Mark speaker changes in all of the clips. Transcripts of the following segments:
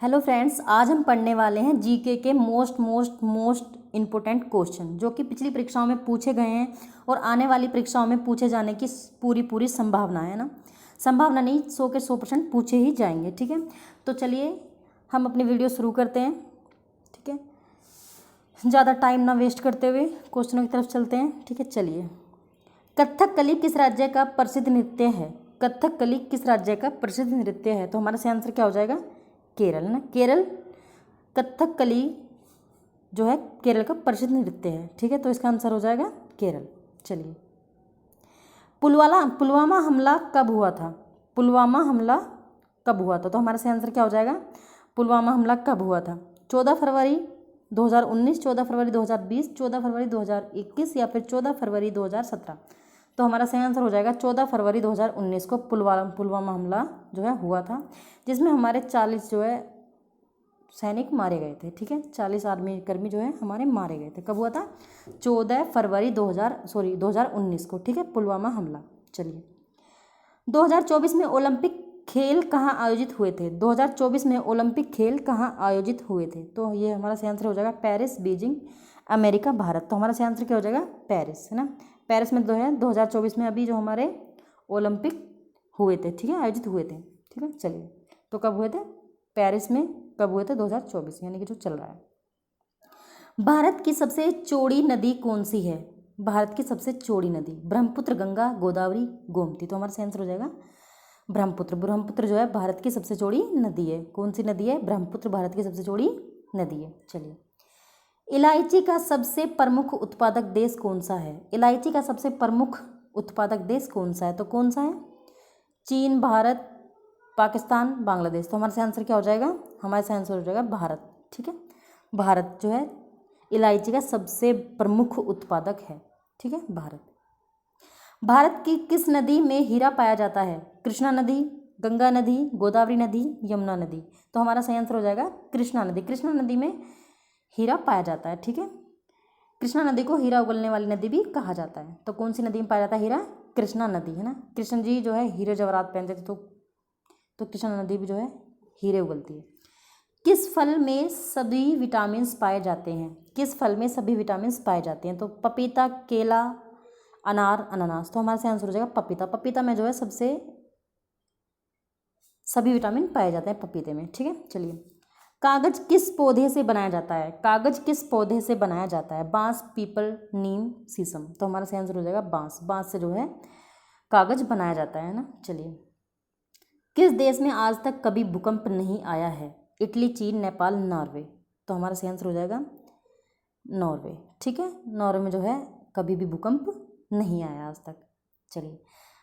Speaker 1: Hello friends, आज हम पढ़ने वाले हैं जीके के मोस्ट इम्पोर्टेंट क्वेश्चन जो कि पिछली परीक्षाओं में पूछे गए हैं और आने वाली परीक्षाओं में पूछे जाने की पूरी संभावना है ना। संभावना नहीं, 100 के 100% पूछे ही जाएंगे। ठीक है, तो चलिए हम अपनी वीडियो शुरू करते हैं। ठीक है, ज़्यादा टाइम ना वेस्ट करते हुए क्वेश्चनों की तरफ चलते हैं। ठीक है, चलिए। कथकली किस राज्य का प्रसिद्ध नृत्य है? कथकली किस राज्य का प्रसिद्ध नृत्य है? तो हमारा सही आंसर क्या हो जाएगा? केरल ना। केरल कथकली जो है केरल का प्रसिद्ध नृत्य है। ठीक है, तो इसका आंसर हो जाएगा केरल। चलिए, पुलवामा हमला कब हुआ था? पुलवामा हमला कब हुआ था? तो हमारा सही आंसर क्या हो जाएगा? पुलवामा हमला कब हुआ था? 14 फरवरी 2019, 14 फरवरी 2020, 14 फरवरी 2021 या फिर 14 फरवरी 2017? तो हमारा सही आंसर हो जाएगा 14 फरवरी 2019 को पुलवामा हमला जो है हुआ था, जिसमें हमारे 40 जो है सैनिक मारे गए थे। ठीक है, 40 आर्मी कर्मी जो है हमारे मारे गए थे। कब हुआ था? 14 फरवरी 2019 को। ठीक है, पुलवामा हमला। चलिए, 2024 में ओलंपिक खेल कहाँ आयोजित हुए थे? 2024 में ओलंपिक खेल कहाँ आयोजित हुए थे? तो ये हमारा सही आंसर हो जाएगा पेरिस, बीजिंग, अमेरिका, भारत। तो हमारा सही आंसर क्या हो जाएगा? पेरिस, है ना। पेरिस में जो है 2024 में अभी जो हमारे ओलंपिक हुए थे, ठीक है, आयोजित हुए थे। ठीक है, चलिए, तो कब हुए थे? पेरिस में कब हुए थे? 2024, यानी कि जो चल रहा है। भारत की सबसे चौड़ी नदी कौन सी है? भारत की सबसे चौड़ी नदी ब्रह्मपुत्र, गंगा, गोदावरी, गोमती। तो हमारा सही आंसर हो जाएगा ब्रह्मपुत्र। ब्रह्मपुत्र जो है भारत की सबसे चौड़ी नदी है। कौन सी नदी है? ब्रह्मपुत्र भारत की सबसे चौड़ी नदी है। चलिए, इलायची का सबसे प्रमुख उत्पादक देश कौन सा है? इलायची का सबसे प्रमुख उत्पादक देश कौन सा है? तो कौन सा है? चीन, भारत, पाकिस्तान, बांग्लादेश। तो हमारा सही आंसर क्या हो जाएगा? हमारा सही आंसर हो जाएगा भारत। ठीक है, भारत जो है इलायची का सबसे प्रमुख उत्पादक है। ठीक है, भारत। भारत की किस नदी में हीरा पाया जाता है? कृष्णा नदी, गंगा नदी, गोदावरी नदी, यमुना नदी। तो हमारा सही आंसर हो जाएगा कृष्णा नदी। कृष्णा नदी में हीरा पाया जाता है। ठीक है, कृष्णा नदी को हीरा उगलने वाली नदी भी कहा जाता है। तो कौन सी नदी में पाया जाता है हीरा? कृष्णा नदी, है ना। कृष्ण जी जो है हीरे जवाहरात पहनते थे, तो कृष्णा नदी भी जो है हीरे उगलती है। किस फल में सभी विटामिन पाए जाते हैं? किस फल में सभी विटामिन पाए जाते हैं? तो पपीता, केला, अनार, अनानास। तो हमारा सही आंसर हो जाएगा पपीता। पपीता में जो है सबसे सभी विटामिन पाए जाते हैं पपीते में। ठीक है, चलिए, कागज किस पौधे से बनाया जाता है? कागज किस पौधे से बनाया जाता है? बांस, पीपल, नीम, शीशम। तो हमारा सही आंसर हो जाएगा बांस। बांस से जो है कागज बनाया जाता है ना। चलिए, किस देश में आज तक कभी भूकंप नहीं आया है? इटली, चीन, नेपाल, नॉर्वे। तो हमारा सही आंसर हो जाएगा नॉर्वे। ठीक है, नॉर्वे में जो है कभी भी भूकंप नहीं आया आज तक। चलिए,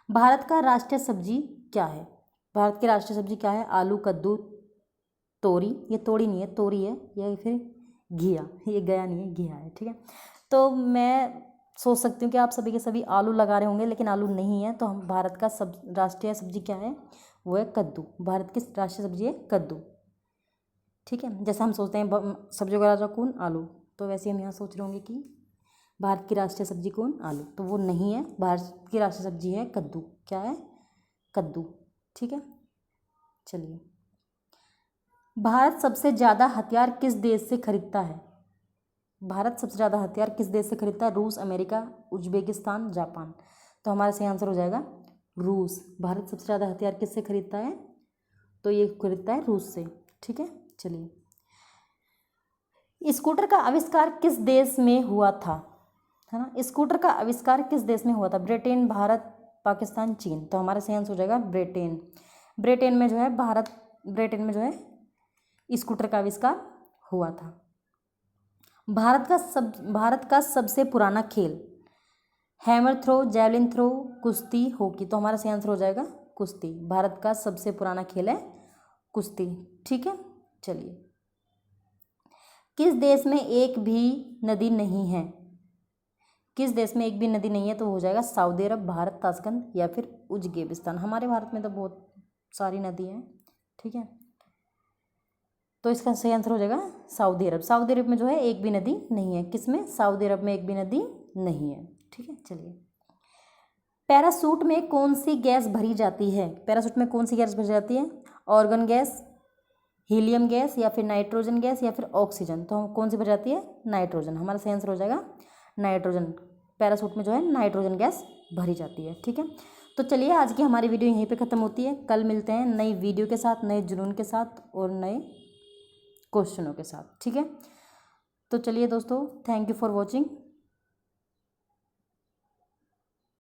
Speaker 1: भारत का राष्ट्रीय सब्जी क्या है? भारत की राष्ट्रीय सब्जी क्या है? आलू, कद्दू, तोरी। ये तोड़ी नहीं है, तोरी है, या फिर घिया। ये गया नहीं है, घिया है। ठीक है, तो मैं सोच सकती हूँ कि आप सभी के सभी आलू लगा रहे होंगे, लेकिन आलू नहीं है। तो हम भारत का राष्ट्रीय सब्जी क्या है? वो है कद्दू। भारत की राष्ट्रीय सब्जी है कद्दू। ठीक है, जैसे हम सोचते हैं सब्जियों का राजा कौन? आलू, तो वैसे हम यहाँ सोच रहे होंगे कि भारत की राष्ट्रीय सब्जी कौन? आलू। तो वो नहीं है, भारत की राष्ट्रीय सब्जी है कद्दू। क्या है? कद्दू। ठीक है, चलिए, भारत सबसे ज़्यादा हथियार किस देश से खरीदता है? भारत सबसे ज़्यादा हथियार किस देश से खरीदता है? रूस, अमेरिका, उज्बेकिस्तान, जापान। तो हमारा सही आंसर हो जाएगा रूस। भारत सबसे ज़्यादा हथियार किससे खरीदता है? तो ये खरीदता है रूस से। ठीक है, चलिए, स्कूटर का आविष्कार किस देश में हुआ था? है ना, स्कूटर का आविष्कार किस देश में हुआ था? ब्रिटेन, भारत, पाकिस्तान, चीन। तो हमारा सही आंसर हो जाएगा ब्रिटेन। ब्रिटेन में जो है ब्रिटेन में जो है स्कूटर का आविष्कार हुआ था। भारत का सबसे पुराना खेल? हैमर थ्रो, जैवलिन थ्रो, कुश्ती, हॉकी। तो हमारा सही आंसर हो जाएगा कुश्ती। भारत का सबसे पुराना खेल है कुश्ती। ठीक है, चलिए, किस देश में एक भी नदी नहीं है? किस देश में एक भी नदी नहीं है? तो हो जाएगा सऊदी अरब, भारत, ताशकंद या फिर उज्बेकिस्तान। हमारे भारत में तो बहुत सारी नदी हैं। ठीक है, तो इसका सही आंसर हो जाएगा सऊदी अरब। सऊदी अरब में जो है एक भी नदी नहीं है। किसमें? सऊदी अरब में एक भी नदी नहीं है। ठीक है, चलिए, पैराशूट में कौन सी गैस भरी जाती है? पैराशूट में कौन सी गैस भरी जाती है? ऑर्गन गैस, हीलियम गैस या फिर नाइट्रोजन गैस या फिर ऑक्सीजन, तो हम कौन सी भर जाती है? नाइट्रोजन। हमारा सही आंसर हो जाएगा नाइट्रोजन। पैराशूट में जो है नाइट्रोजन गैस भरी जाती है। ठीक है, तो चलिए आज की हमारी वीडियो यहीं पे ख़त्म होती है। कल मिलते हैं नई वीडियो के साथ, नए जुनून के साथ और नए क्वेश्चनों के साथ। ठीक है, तो चलिए दोस्तों, थैंक यू फॉर वॉचिंग।